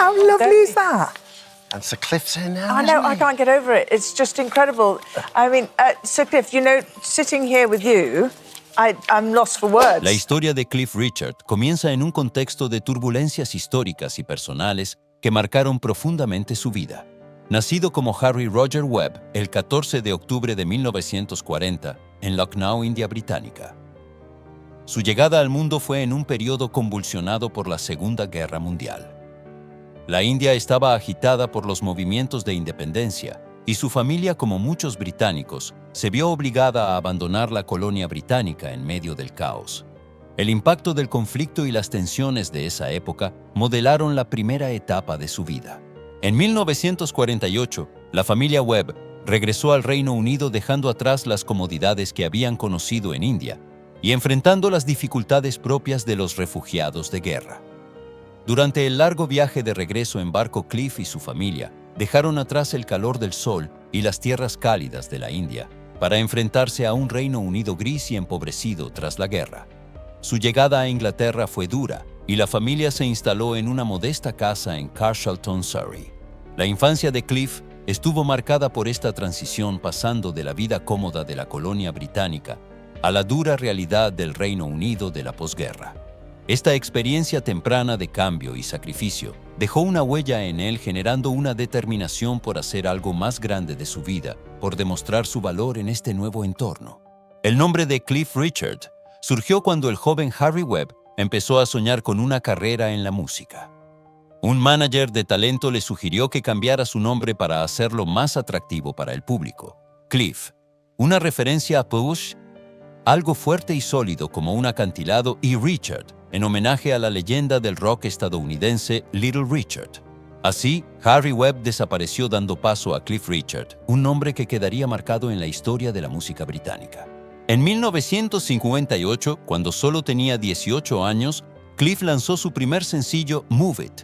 How lovely is that? And Sir Cliff's here now. I know, I can't get over it. It's just incredible. I mean, Sir Cliff, you know, sitting here with you, I'm lost for words. La historia de Cliff Richard comienza en un contexto de turbulencias históricas y personales que marcaron profundamente su vida. Nacido como Harry Roger Webb el 14 de octubre de 1940 en Lucknow, India Británica. Su llegada al mundo fue en un periodo convulsionado por la Segunda Guerra Mundial. La India estaba agitada por los movimientos de independencia y su familia, como muchos británicos, se vio obligada a abandonar la colonia británica en medio del caos. El impacto del conflicto y las tensiones de esa época modelaron la primera etapa de su vida. En 1948, la familia Webb regresó al Reino Unido dejando atrás las comodidades que habían conocido en India y enfrentando las dificultades propias de los refugiados de guerra. Durante el largo viaje de regreso en barco, Cliff y su familia dejaron atrás el calor del sol y las tierras cálidas de la India para enfrentarse a un Reino Unido gris y empobrecido tras la guerra. Su llegada a Inglaterra fue dura y la familia se instaló en una modesta casa en Carshalton, Surrey. La infancia de Cliff estuvo marcada por esta transición, pasando de la vida cómoda de la colonia británica a la dura realidad del Reino Unido de la posguerra. Esta experiencia temprana de cambio y sacrificio dejó una huella en él, generando una determinación por hacer algo más grande de su vida, por demostrar su valor en este nuevo entorno. El nombre de Cliff Richard surgió cuando el joven Harry Webb empezó a soñar con una carrera en la música. Un manager de talento le sugirió que cambiara su nombre para hacerlo más atractivo para el público. Cliff, una referencia a Push, algo fuerte y sólido como un acantilado, y Richard, en homenaje a la leyenda del rock estadounidense Little Richard. Así, Harry Webb desapareció, dando paso a Cliff Richard, un nombre que quedaría marcado en la historia de la música británica. En 1958, cuando solo tenía 18 años, Cliff lanzó su primer sencillo, Move It.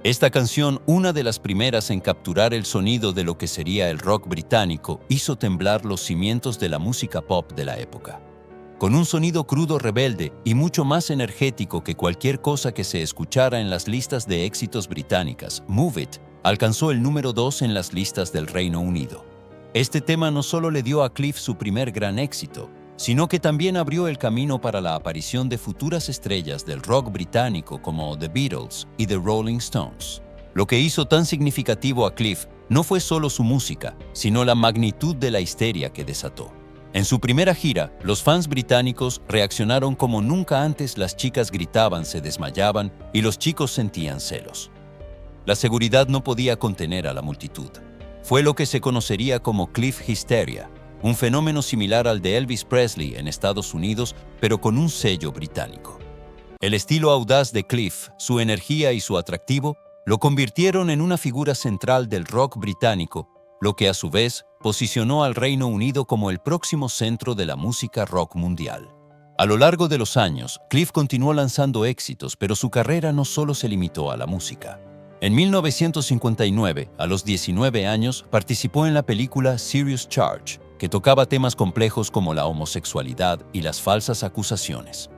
Esta canción, una de las primeras en capturar el sonido de lo que sería el rock británico, hizo temblar los cimientos de la música pop de la época. Con un sonido crudo, rebelde y mucho más energético que cualquier cosa que se escuchara en las listas de éxitos británicas, Move It alcanzó el número 2 en las listas del Reino Unido. Este tema no solo le dio a Cliff su primer gran éxito, sino que también abrió el camino para la aparición de futuras estrellas del rock británico como The Beatles y The Rolling Stones. Lo que hizo tan significativo a Cliff no fue solo su música, sino la magnitud de la histeria que desató. En su primera gira, los fans británicos reaccionaron como nunca antes. Las chicas gritaban, se desmayaban y los chicos sentían celos. La seguridad no podía contener a la multitud. Fue lo que se conocería como Cliff Hysteria, un fenómeno similar al de Elvis Presley en Estados Unidos, pero con un sello británico. El estilo audaz de Cliff, su energía y su atractivo lo convirtieron en una figura central del rock británico, lo que a su vez posicionó al Reino Unido como el próximo centro de la música rock mundial. A lo largo de los años, Cliff continuó lanzando éxitos, pero su carrera no solo se limitó a la música. En 1959, a los 19 años, participó en la película Serious Charge, que tocaba temas complejos como la homosexualidad y las falsas acusaciones.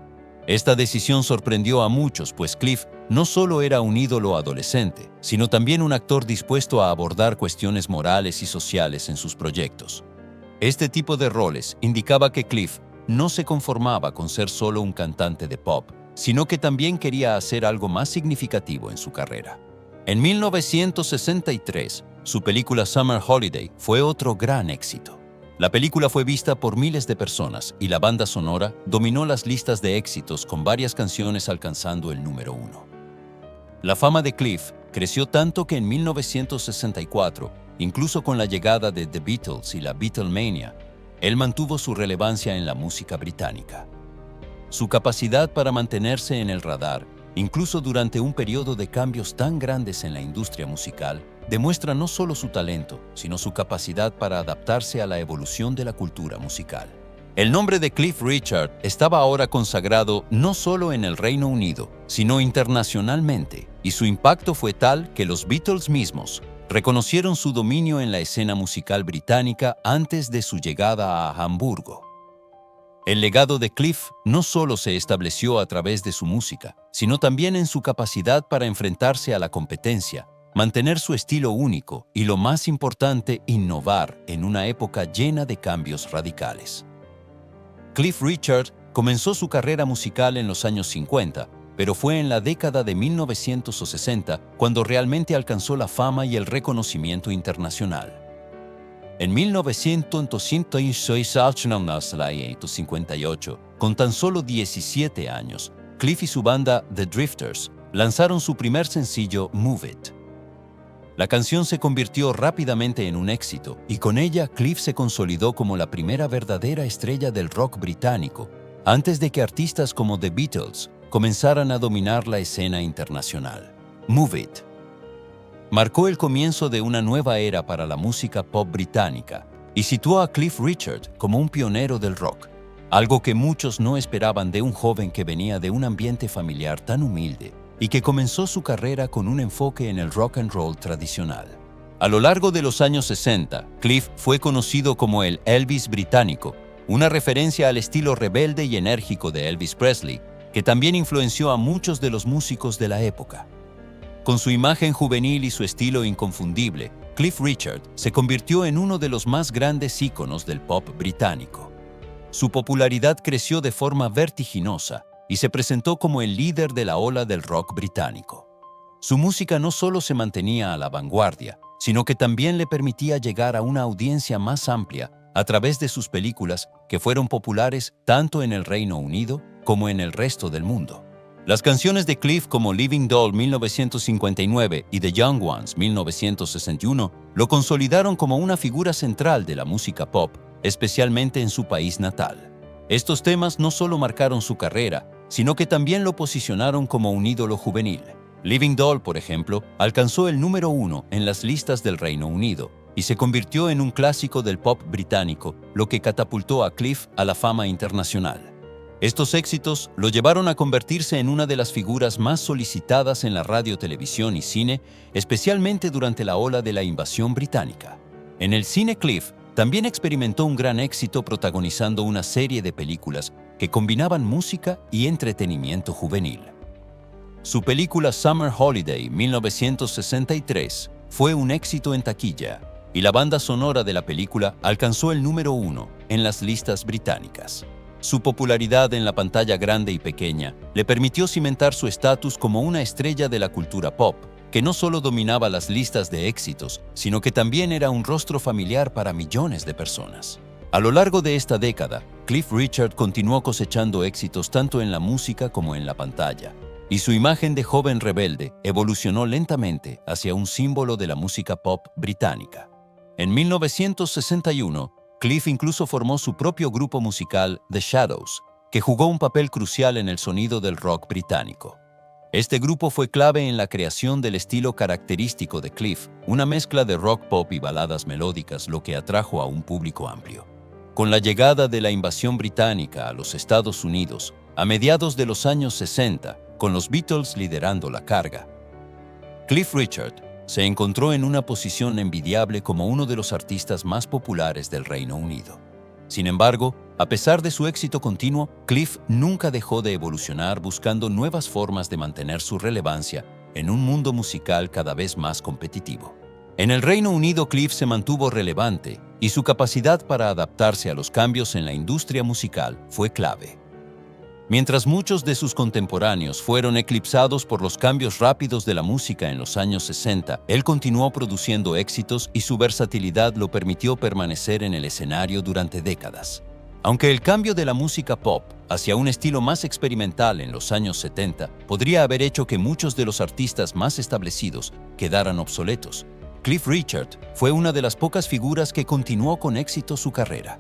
Esta decisión sorprendió a muchos, pues Cliff no solo era un ídolo adolescente, sino también un actor dispuesto a abordar cuestiones morales y sociales en sus proyectos. Este tipo de roles indicaba que Cliff no se conformaba con ser solo un cantante de pop, sino que también quería hacer algo más significativo en su carrera. En 1963, su película Summer Holiday fue otro gran éxito. La película fue vista por miles de personas y la banda sonora dominó las listas de éxitos, con varias canciones alcanzando el número 1. La fama de Cliff creció tanto que en 1964, incluso con la llegada de The Beatles y la Beatlemania, él mantuvo su relevancia en la música británica. Su capacidad para mantenerse en el radar, incluso durante un periodo de cambios tan grandes en la industria musical, demuestra no solo su talento, sino su capacidad para adaptarse a la evolución de la cultura musical. El nombre de Cliff Richard estaba ahora consagrado no solo en el Reino Unido, sino internacionalmente, y su impacto fue tal que los Beatles mismos reconocieron su dominio en la escena musical británica antes de su llegada a Hamburgo. El legado de Cliff no solo se estableció a través de su música, sino también en su capacidad para enfrentarse a la competencia, mantener su estilo único y, lo más importante, innovar en una época llena de cambios radicales. Cliff Richard comenzó su carrera musical en los años 50, pero fue en la década de 1960 cuando realmente alcanzó la fama y el reconocimiento internacional. En 1958, con tan solo 17 años, Cliff y su banda The Drifters lanzaron su primer sencillo Move It. La canción se convirtió rápidamente en un éxito y con ella Cliff se consolidó como la primera verdadera estrella del rock británico, antes de que artistas como The Beatles comenzaran a dominar la escena internacional. Move It marcó el comienzo de una nueva era para la música pop británica y situó a Cliff Richard como un pionero del rock, algo que muchos no esperaban de un joven que venía de un ambiente familiar tan humilde y que comenzó su carrera con un enfoque en el rock and roll tradicional. A lo largo de los años 60, Cliff fue conocido como el Elvis británico, una referencia al estilo rebelde y enérgico de Elvis Presley, que también influenció a muchos de los músicos de la época. Con su imagen juvenil y su estilo inconfundible, Cliff Richard se convirtió en uno de los más grandes íconos del pop británico. Su popularidad creció de forma vertiginosa y se presentó como el líder de la ola del rock británico. Su música no solo se mantenía a la vanguardia, sino que también le permitía llegar a una audiencia más amplia a través de sus películas que fueron populares tanto en el Reino Unido como en el resto del mundo. Las canciones de Cliff como Living Doll 1959 y The Young Ones 1961 lo consolidaron como una figura central de la música pop, especialmente en su país natal. Estos temas no solo marcaron su carrera, sino que también lo posicionaron como un ídolo juvenil. Living Doll, por ejemplo, alcanzó el número 1 en las listas del Reino Unido y se convirtió en un clásico del pop británico, lo que catapultó a Cliff a la fama internacional. Estos éxitos lo llevaron a convertirse en una de las figuras más solicitadas en la radio, televisión y cine, especialmente durante la ola de la invasión británica. En el cine, Cliff también experimentó un gran éxito protagonizando una serie de películas que combinaban música y entretenimiento juvenil. Su película Summer Holiday 1963 fue un éxito en taquilla y la banda sonora de la película alcanzó el número 1 en las listas británicas. Su popularidad en la pantalla grande y pequeña le permitió cimentar su estatus como una estrella de la cultura pop, que no solo dominaba las listas de éxitos, sino que también era un rostro familiar para millones de personas. A lo largo de esta década, Cliff Richard continuó cosechando éxitos tanto en la música como en la pantalla, y su imagen de joven rebelde evolucionó lentamente hacia un símbolo de la música pop británica. En 1961, Cliff incluso formó su propio grupo musical, The Shadows, que jugó un papel crucial en el sonido del rock británico. Este grupo fue clave en la creación del estilo característico de Cliff, una mezcla de rock pop y baladas melódicas, lo que atrajo a un público amplio. Con la llegada de la invasión británica a los Estados Unidos, a mediados de los años 60, con los Beatles liderando la carga, Cliff Richard se encontró en una posición envidiable como uno de los artistas más populares del Reino Unido. Sin embargo, a pesar de su éxito continuo, Cliff nunca dejó de evolucionar buscando nuevas formas de mantener su relevancia en un mundo musical cada vez más competitivo. En el Reino Unido, Cliff se mantuvo relevante y su capacidad para adaptarse a los cambios en la industria musical fue clave. Mientras muchos de sus contemporáneos fueron eclipsados por los cambios rápidos de la música en los años 60, él continuó produciendo éxitos y su versatilidad lo permitió permanecer en el escenario durante décadas. Aunque el cambio de la música pop hacia un estilo más experimental en los años 70 podría haber hecho que muchos de los artistas más establecidos quedaran obsoletos, Cliff Richard fue una de las pocas figuras que continuó con éxito su carrera.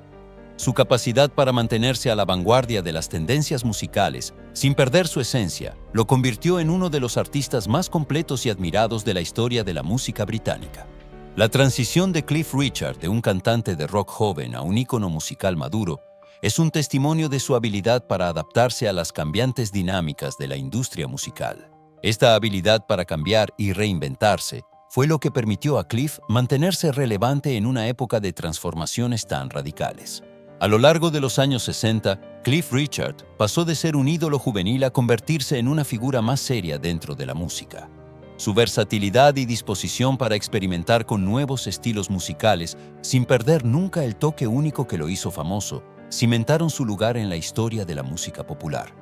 Su capacidad para mantenerse a la vanguardia de las tendencias musicales, sin perder su esencia, lo convirtió en uno de los artistas más completos y admirados de la historia de la música británica. La transición de Cliff Richard de un cantante de rock joven a un ícono musical maduro es un testimonio de su habilidad para adaptarse a las cambiantes dinámicas de la industria musical. Esta habilidad para cambiar y reinventarse fue lo que permitió a Cliff mantenerse relevante en una época de transformaciones tan radicales. A lo largo de los años 60, Cliff Richard pasó de ser un ídolo juvenil a convertirse en una figura más seria dentro de la música. Su versatilidad y disposición para experimentar con nuevos estilos musicales, sin perder nunca el toque único que lo hizo famoso, cimentaron su lugar en la historia de la música popular.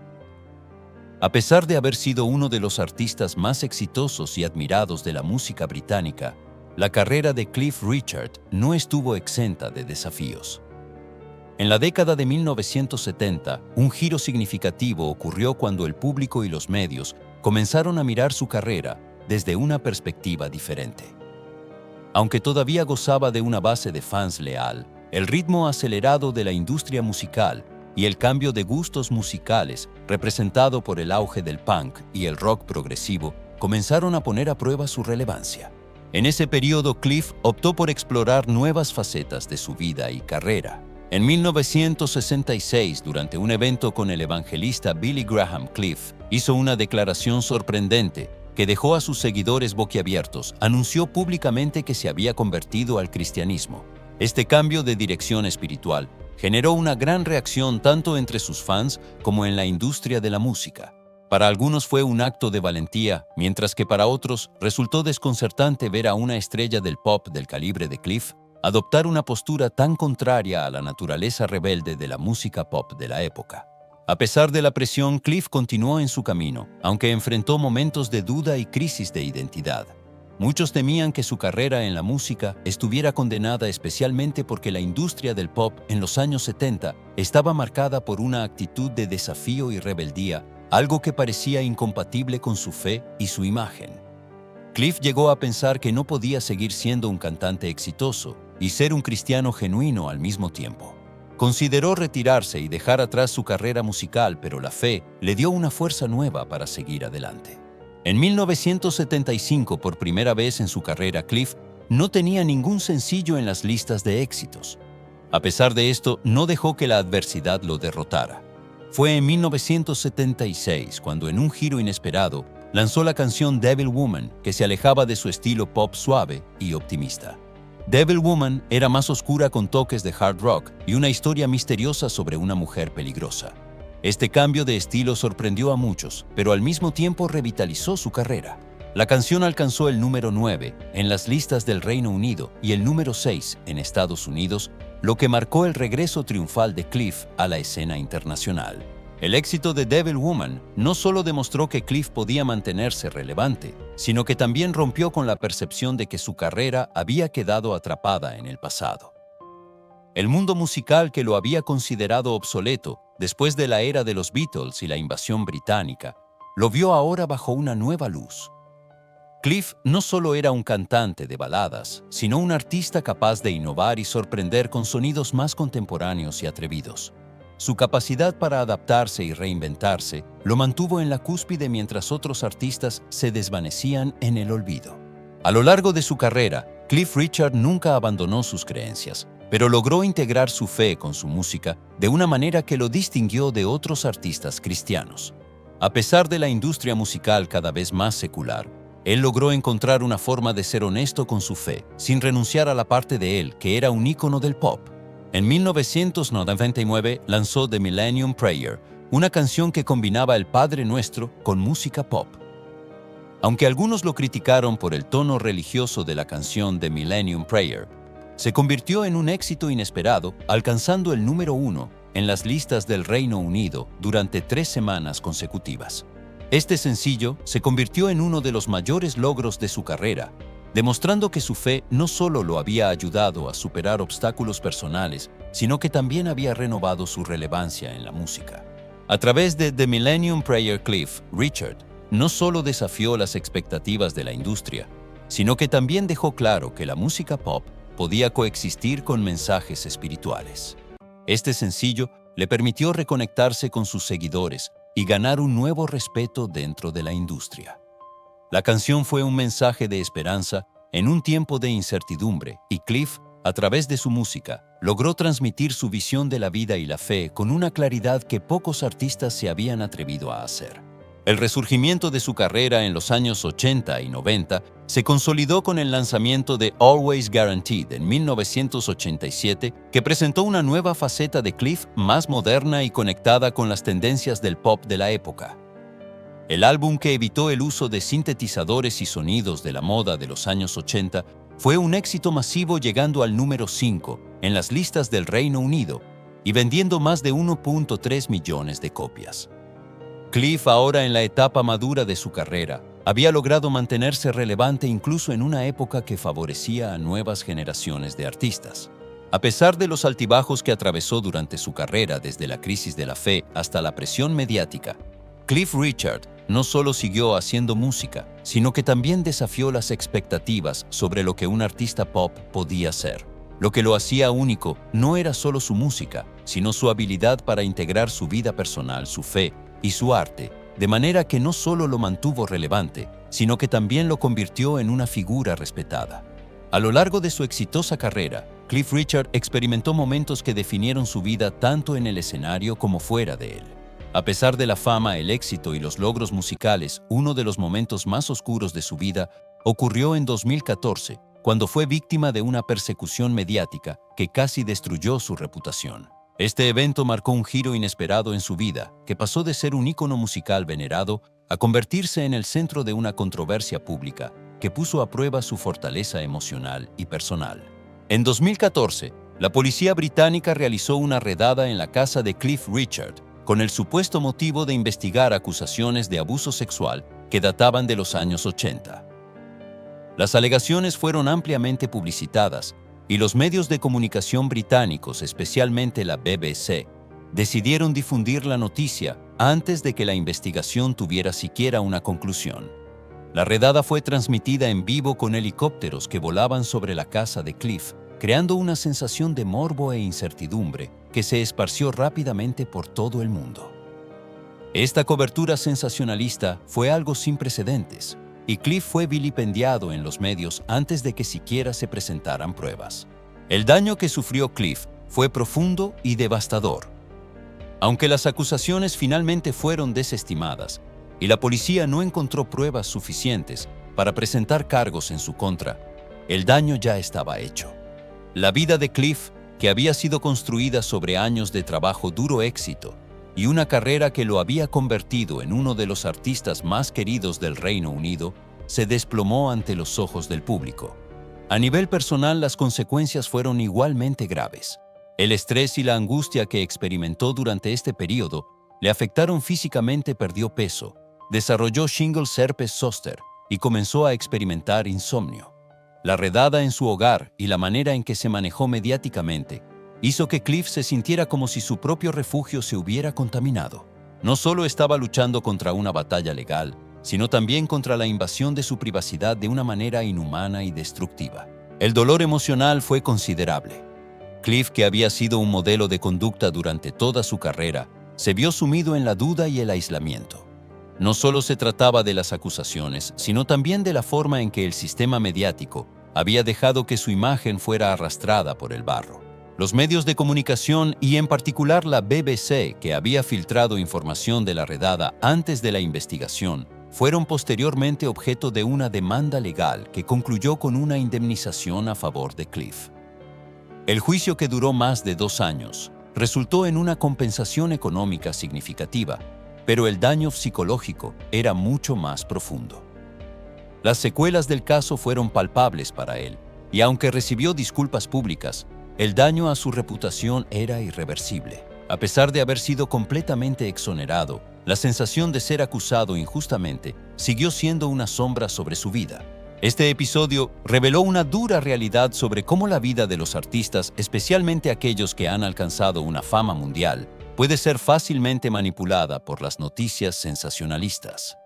A pesar de haber sido uno de los artistas más exitosos y admirados de la música británica, la carrera de Cliff Richard no estuvo exenta de desafíos. En la década de 1970, un giro significativo ocurrió cuando el público y los medios comenzaron a mirar su carrera desde una perspectiva diferente. Aunque todavía gozaba de una base de fans leal, el ritmo acelerado de la industria musical y el cambio de gustos musicales representado por el auge del punk y el rock progresivo comenzaron a poner a prueba su relevancia. En ese periodo, Cliff optó por explorar nuevas facetas de su vida y carrera. En 1966, durante un evento con el evangelista Billy Graham, Cliff hizo una declaración sorprendente que dejó a sus seguidores boquiabiertos. Anunció públicamente que se había convertido al cristianismo. Este cambio de dirección espiritual generó una gran reacción tanto entre sus fans como en la industria de la música. Para algunos fue un acto de valentía, mientras que para otros resultó desconcertante ver a una estrella del pop del calibre de Cliff adoptar una postura tan contraria a la naturaleza rebelde de la música pop de la época. A pesar de la presión, Cliff continuó en su camino, aunque enfrentó momentos de duda y crisis de identidad. Muchos temían que su carrera en la música estuviera condenada, especialmente porque la industria del pop en los años 70 estaba marcada por una actitud de desafío y rebeldía, algo que parecía incompatible con su fe y su imagen. Cliff llegó a pensar que no podía seguir siendo un cantante exitoso y ser un cristiano genuino al mismo tiempo. Consideró retirarse y dejar atrás su carrera musical, pero la fe le dio una fuerza nueva para seguir adelante. En 1975, por primera vez en su carrera, Cliff no tenía ningún sencillo en las listas de éxitos. A pesar de esto, no dejó que la adversidad lo derrotara. Fue en 1976 cuando, en un giro inesperado, lanzó la canción Devil Woman, que se alejaba de su estilo pop suave y optimista. Devil Woman era más oscura, con toques de hard rock y una historia misteriosa sobre una mujer peligrosa. Este cambio de estilo sorprendió a muchos, pero al mismo tiempo revitalizó su carrera. La canción alcanzó el número 9 en las listas del Reino Unido y el número 6 en Estados Unidos, lo que marcó el regreso triunfal de Cliff a la escena internacional. El éxito de Devil Woman no solo demostró que Cliff podía mantenerse relevante, sino que también rompió con la percepción de que su carrera había quedado atrapada en el pasado. El mundo musical, que lo había considerado obsoleto después de la era de los Beatles y la invasión británica, lo vio ahora bajo una nueva luz. Cliff no solo era un cantante de baladas, sino un artista capaz de innovar y sorprender con sonidos más contemporáneos y atrevidos. Su capacidad para adaptarse y reinventarse lo mantuvo en la cúspide mientras otros artistas se desvanecían en el olvido. A lo largo de su carrera, Cliff Richard nunca abandonó sus creencias, pero logró integrar su fe con su música de una manera que lo distinguió de otros artistas cristianos. A pesar de la industria musical cada vez más secular, él logró encontrar una forma de ser honesto con su fe, sin renunciar a la parte de él que era un ícono del pop. En 1999 lanzó The Millennium Prayer, una canción que combinaba el Padre Nuestro con música pop. Aunque algunos lo criticaron por el tono religioso de la canción The Millennium Prayer, se convirtió en un éxito inesperado, alcanzando el número 1 en las listas del Reino Unido durante 3 semanas consecutivas. Este sencillo se convirtió en uno de los mayores logros de su carrera, demostrando que su fe no solo lo había ayudado a superar obstáculos personales, sino que también había renovado su relevancia en la música. A través de The Millennium Prayer, Cliff Richard no solo desafió las expectativas de la industria, sino que también dejó claro que la música pop podía coexistir con mensajes espirituales. Este sencillo le permitió reconectarse con sus seguidores y ganar un nuevo respeto dentro de la industria. La canción fue un mensaje de esperanza en un tiempo de incertidumbre, y Cliff, a través de su música, logró transmitir su visión de la vida y la fe con una claridad que pocos artistas se habían atrevido a hacer. El resurgimiento de su carrera en los años 80 y 90 se consolidó con el lanzamiento de Always Guaranteed en 1987, que presentó una nueva faceta de Cliff más moderna y conectada con las tendencias del pop de la época. El álbum, que evitó el uso de sintetizadores y sonidos de la moda de los años 80, fue un éxito masivo, llegando al número 5 en las listas del Reino Unido y vendiendo más de 1.3 millones de copias. Cliff, ahora en la etapa madura de su carrera, había logrado mantenerse relevante incluso en una época que favorecía a nuevas generaciones de artistas. A pesar de los altibajos que atravesó durante su carrera, desde la crisis de la fe hasta la presión mediática, Cliff Richard no solo siguió haciendo música, sino que también desafió las expectativas sobre lo que un artista pop podía ser. Lo que lo hacía único no era solo su música, sino su habilidad para integrar su vida personal, su fe y su arte, de manera que no solo lo mantuvo relevante, sino que también lo convirtió en una figura respetada. A lo largo de su exitosa carrera, Cliff Richard experimentó momentos que definieron su vida tanto en el escenario como fuera de él. A pesar de la fama, el éxito y los logros musicales, uno de los momentos más oscuros de su vida ocurrió en 2014, cuando fue víctima de una persecución mediática que casi destruyó su reputación. Este evento marcó un giro inesperado en su vida, que pasó de ser un ícono musical venerado a convertirse en el centro de una controversia pública que puso a prueba su fortaleza emocional y personal. En 2014, la policía británica realizó una redada en la casa de Cliff Richard con el supuesto motivo de investigar acusaciones de abuso sexual que databan de los años 80. Las alegaciones fueron ampliamente publicitadas, y los medios de comunicación británicos, especialmente la BBC, decidieron difundir la noticia antes de que la investigación tuviera siquiera una conclusión. La redada fue transmitida en vivo con helicópteros que volaban sobre la casa de Cliff, creando una sensación de morbo e incertidumbre que se esparció rápidamente por todo el mundo. Esta cobertura sensacionalista fue algo sin precedentes, y Cliff fue vilipendiado en los medios antes de que siquiera se presentaran pruebas. El daño que sufrió Cliff fue profundo y devastador. Aunque las acusaciones finalmente fueron desestimadas y la policía no encontró pruebas suficientes para presentar cargos en su contra, el daño ya estaba hecho. La vida de Cliff, que había sido construida sobre años de trabajo duro, éxito y una carrera que lo había convertido en uno de los artistas más queridos del Reino Unido, se desplomó ante los ojos del público. A nivel personal, las consecuencias fueron igualmente graves. El estrés y la angustia que experimentó durante este periodo le afectaron físicamente. Perdió peso, desarrolló shingles, herpes zóster y comenzó a experimentar insomnio. La redada en su hogar y la manera en que se manejó mediáticamente hizo que Cliff se sintiera como si su propio refugio se hubiera contaminado. No solo estaba luchando contra una batalla legal, sino también contra la invasión de su privacidad de una manera inhumana y destructiva. El dolor emocional fue considerable. Cliff, que había sido un modelo de conducta durante toda su carrera, se vio sumido en la duda y el aislamiento. No solo se trataba de las acusaciones, sino también de la forma en que el sistema mediático había dejado que su imagen fuera arrastrada por el barro. Los medios de comunicación, y en particular la BBC, que había filtrado información de la redada antes de la investigación, fueron posteriormente objeto de una demanda legal que concluyó con una indemnización a favor de Cliff. El juicio, que duró más de 2 años, resultó en una compensación económica significativa, pero el daño psicológico era mucho más profundo. Las secuelas del caso fueron palpables para él, y aunque recibió disculpas públicas, el daño a su reputación era irreversible. A pesar de haber sido completamente exonerado, la sensación de ser acusado injustamente siguió siendo una sombra sobre su vida. Este episodio reveló una dura realidad sobre cómo la vida de los artistas, especialmente aquellos que han alcanzado una fama mundial, puede ser fácilmente manipulada por las noticias sensacionalistas.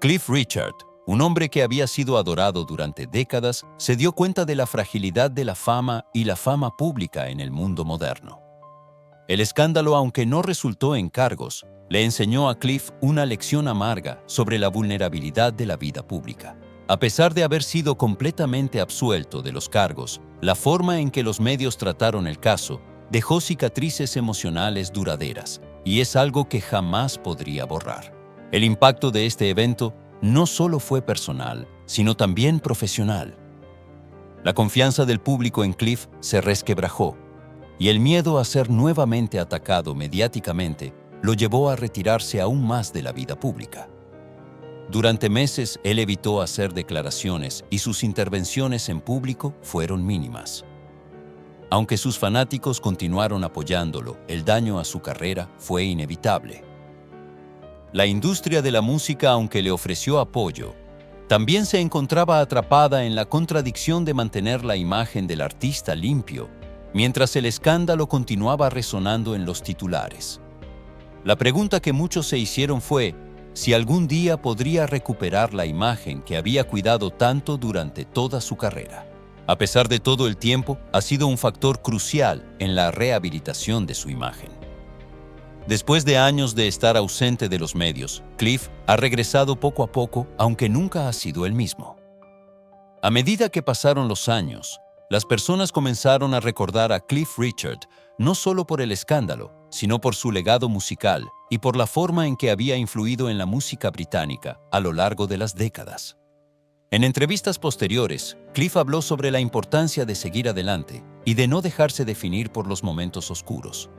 Cliff Richard, un hombre que había sido adorado durante décadas, se dio cuenta de la fragilidad de la fama y la fama pública en el mundo moderno. El escándalo, aunque no resultó en cargos, le enseñó a Cliff una lección amarga sobre la vulnerabilidad de la vida pública. A pesar de haber sido completamente absuelto de los cargos, la forma en que los medios trataron el caso dejó cicatrices emocionales duraderas, y es algo que jamás podría borrar. El impacto de este evento no solo fue personal, sino también profesional. La confianza del público en Cliff se resquebrajó, y el miedo a ser nuevamente atacado mediáticamente lo llevó a retirarse aún más de la vida pública. Durante meses, él evitó hacer declaraciones y sus intervenciones en público fueron mínimas. Aunque sus fanáticos continuaron apoyándolo, el daño a su carrera fue inevitable. La industria de la música, aunque le ofreció apoyo, también se encontraba atrapada en la contradicción de mantener la imagen del artista limpio, mientras el escándalo continuaba resonando en los titulares. La pregunta que muchos se hicieron fue si algún día podría recuperar la imagen que había cuidado tanto durante toda su carrera. A pesar de todo, el tiempo ha sido un factor crucial en la rehabilitación de su imagen. Después de años de estar ausente de los medios, Cliff ha regresado poco a poco, aunque nunca ha sido el mismo. A medida que pasaron los años, las personas comenzaron a recordar a Cliff Richard no solo por el escándalo, sino por su legado musical y por la forma en que había influido en la música británica a lo largo de las décadas. En entrevistas posteriores, Cliff habló sobre la importancia de seguir adelante y de no dejarse definir por los momentos oscuros.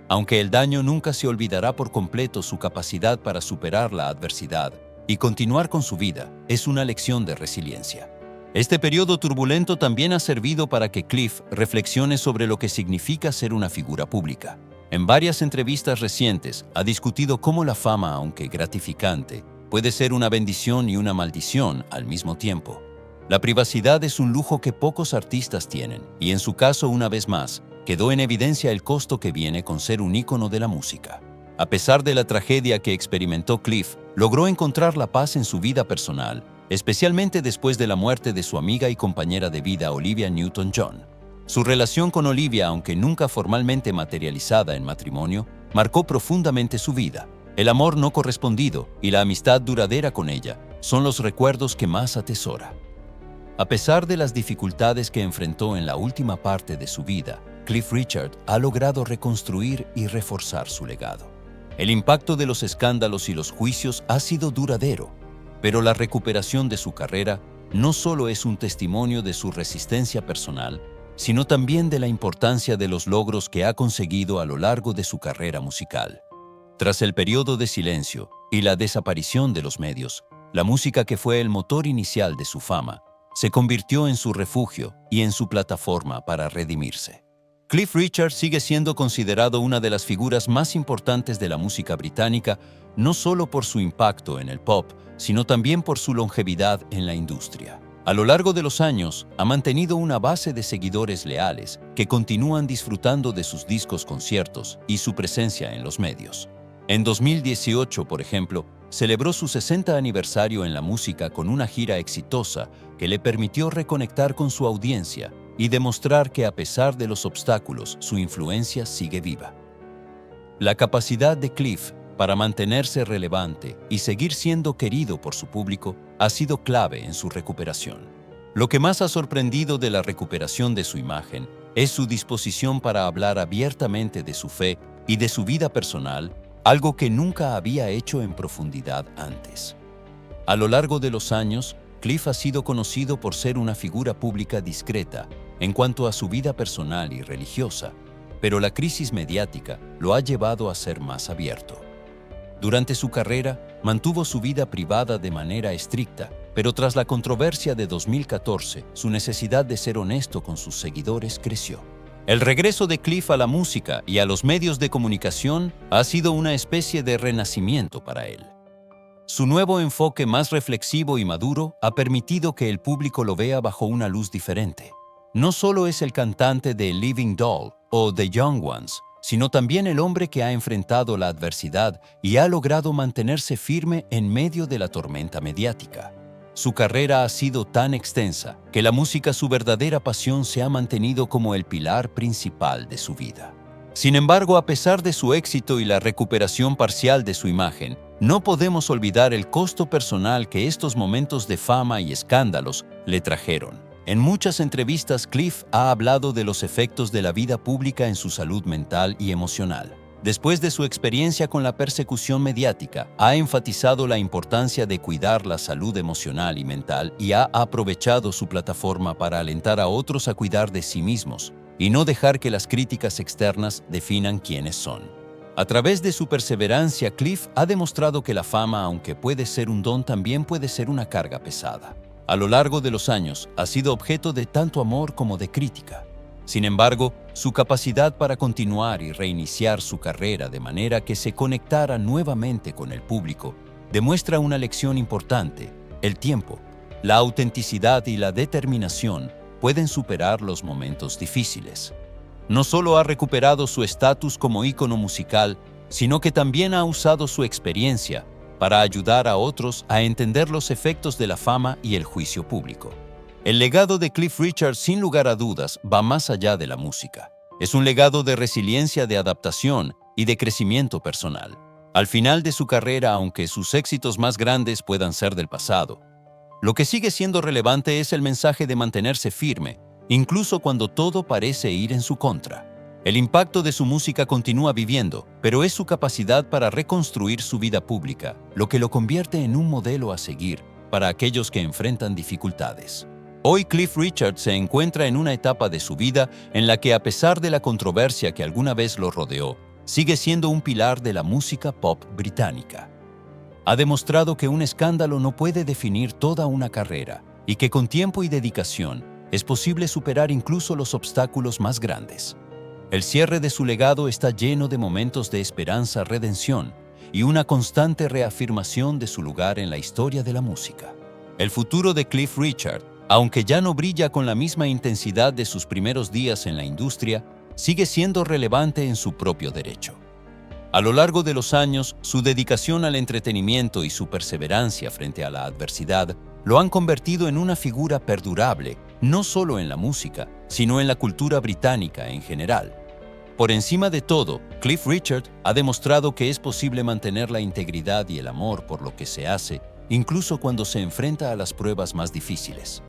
Aunque el daño nunca se olvidará por completo, su capacidad para superar la adversidad y continuar con su vida es una lección de resiliencia. Este periodo turbulento también ha servido para que Cliff reflexione sobre lo que significa ser una figura pública. En varias entrevistas recientes ha discutido cómo la fama, aunque gratificante, puede ser una bendición y una maldición al mismo tiempo. La privacidad es un lujo que pocos artistas tienen, y en su caso, una vez más, quedó en evidencia el costo que viene con ser un ícono de la música. A pesar de la tragedia que experimentó Cliff, logró encontrar la paz en su vida personal, especialmente después de la muerte de su amiga y compañera de vida Olivia Newton-John. Su relación con Olivia, aunque nunca formalmente materializada en matrimonio, marcó profundamente su vida. El amor no correspondido y la amistad duradera con ella son los recuerdos que más atesora. A pesar de las dificultades que enfrentó en la última parte de su vida, Cliff Richard ha logrado reconstruir y reforzar su legado. El impacto de los escándalos y los juicios ha sido duradero, pero la recuperación de su carrera no solo es un testimonio de su resistencia personal, sino también de la importancia de los logros que ha conseguido a lo largo de su carrera musical. Tras el periodo de silencio y la desaparición de los medios, la música, que fue el motor inicial de su fama, se convirtió en su refugio y en su plataforma para redimirse. Cliff Richard sigue siendo considerado una de las figuras más importantes de la música británica, no solo por su impacto en el pop, sino también por su longevidad en la industria. A lo largo de los años, ha mantenido una base de seguidores leales que continúan disfrutando de sus discos, conciertos y su presencia en los medios. En 2018, por ejemplo, celebró su 60 aniversario en la música con una gira exitosa que le permitió reconectar con su audiencia y demostrar que, a pesar de los obstáculos, su influencia sigue viva. La capacidad de Cliff para mantenerse relevante y seguir siendo querido por su público ha sido clave en su recuperación. Lo que más ha sorprendido de la recuperación de su imagen es su disposición para hablar abiertamente de su fe y de su vida personal, algo que nunca había hecho en profundidad antes. A lo largo de los años, Cliff ha sido conocido por ser una figura pública discreta en cuanto a su vida personal y religiosa, pero la crisis mediática lo ha llevado a ser más abierto. Durante su carrera, mantuvo su vida privada de manera estricta, pero tras la controversia de 2014, su necesidad de ser honesto con sus seguidores creció. El regreso de Cliff a la música y a los medios de comunicación ha sido una especie de renacimiento para él. Su nuevo enfoque, más reflexivo y maduro, ha permitido que el público lo vea bajo una luz diferente. No solo es el cantante de Living Doll o The Young Ones, sino también el hombre que ha enfrentado la adversidad y ha logrado mantenerse firme en medio de la tormenta mediática. Su carrera ha sido tan extensa que la música, su verdadera pasión, se ha mantenido como el pilar principal de su vida. Sin embargo, a pesar de su éxito y la recuperación parcial de su imagen, no podemos olvidar el costo personal que estos momentos de fama y escándalos le trajeron. En muchas entrevistas, Cliff ha hablado de los efectos de la vida pública en su salud mental y emocional. Después de su experiencia con la persecución mediática, ha enfatizado la importancia de cuidar la salud emocional y mental y ha aprovechado su plataforma para alentar a otros a cuidar de sí mismos y no dejar que las críticas externas definan quiénes son. A través de su perseverancia, Cliff ha demostrado que la fama, aunque puede ser un don, también puede ser una carga pesada. A lo largo de los años, ha sido objeto de tanto amor como de crítica. Sin embargo, su capacidad para continuar y reiniciar su carrera de manera que se conectara nuevamente con el público demuestra una lección importante: el tiempo, la autenticidad y la determinación pueden superar los momentos difíciles. No solo ha recuperado su estatus como ícono musical, sino que también ha usado su experiencia para ayudar a otros a entender los efectos de la fama y el juicio público. El legado de Cliff Richard, sin lugar a dudas, va más allá de la música. Es un legado de resiliencia, de adaptación y de crecimiento personal. Al final de su carrera, aunque sus éxitos más grandes puedan ser del pasado, lo que sigue siendo relevante es el mensaje de mantenerse firme, incluso cuando todo parece ir en su contra. El impacto de su música continúa viviendo, pero es su capacidad para reconstruir su vida pública lo que lo convierte en un modelo a seguir para aquellos que enfrentan dificultades. Hoy Cliff Richard se encuentra en una etapa de su vida en la que, a pesar de la controversia que alguna vez lo rodeó, sigue siendo un pilar de la música pop británica. Ha demostrado que un escándalo no puede definir toda una carrera y que con tiempo y dedicación es posible superar incluso los obstáculos más grandes. El cierre de su legado está lleno de momentos de esperanza, redención y una constante reafirmación de su lugar en la historia de la música. El futuro de Cliff Richard, aunque ya no brilla con la misma intensidad de sus primeros días en la industria, sigue siendo relevante en su propio derecho. A lo largo de los años, su dedicación al entretenimiento y su perseverancia frente a la adversidad lo han convertido en una figura perdurable, no solo en la música, sino en la cultura británica en general. Por encima de todo, Cliff Richard ha demostrado que es posible mantener la integridad y el amor por lo que se hace, incluso cuando se enfrenta a las pruebas más difíciles.